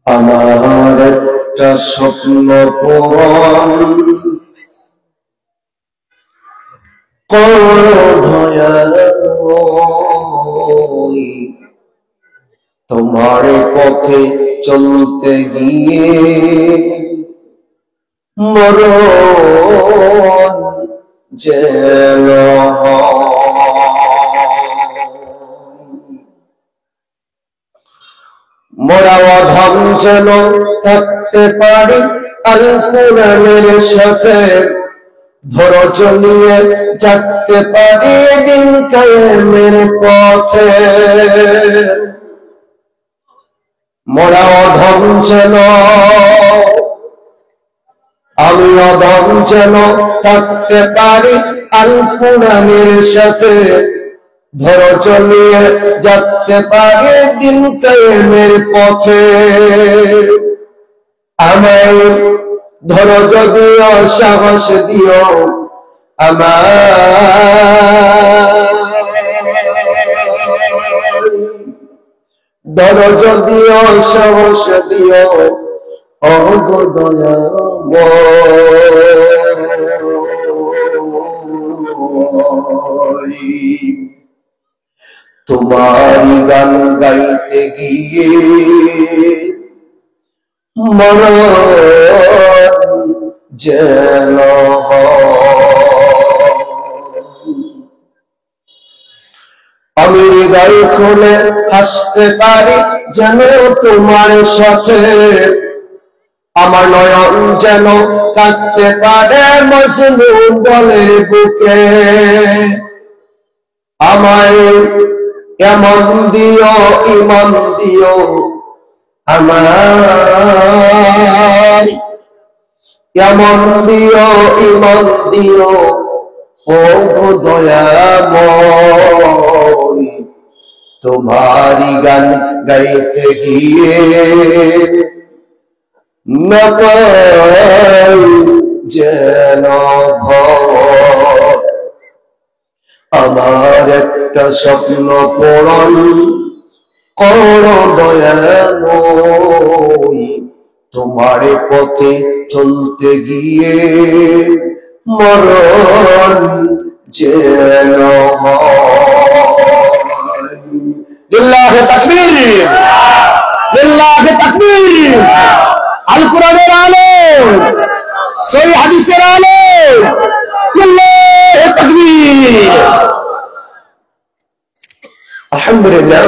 আমার একটা স্বপ্ন পূরণ করো দয়াময়, তোমার পথে চলতে গিয়ে মরণ যেন মোরা অধম যেন থাকতে পারি আল কোরআনের সাথে, ধৈর্য নিয়ে যাতে পারি দিন কায়েমের পথে। মোরা অধম যেন, আমি অধম যেন থাকতে পারি আল কোরআনের সাথে, ধৈর্য নিয়ে যাতে পারি দিন কায়েমের পথে। আমায় ধৈর্য দিও, সাহস দিও, ধৈর্য দিও, সাহস দিও, ওগো দয়াময়। তোমারি গান গাইতে গিয়ে মরণ যেন আমি হৃদয় খুলে হাসতে পারি যেন তোমার সাথে, আমার নয়ন যেন কাঁদতে পারে মজনু বলে বুকে। আমায় এমন দিও, ইমান দিও, আমায় এমন দিও, ইমান দিও, ও গো দয়াময়। তোমারি গান গাইতে গিয়ে না পাই যেন ভয়। আমার একটা স্বপ্ন পূরণ করো দয়াময়, তোমার পথে চলতে গিয়ে মরণ যেন হয়। লিল্লাহি তাকবীর, লিল্লাহি তাকবীর। আল কোরআনের আলেম, সহিহ হাদিসের আলেম, লিল্লাহি তাকবীর। আলহামদুলিল্লাহ।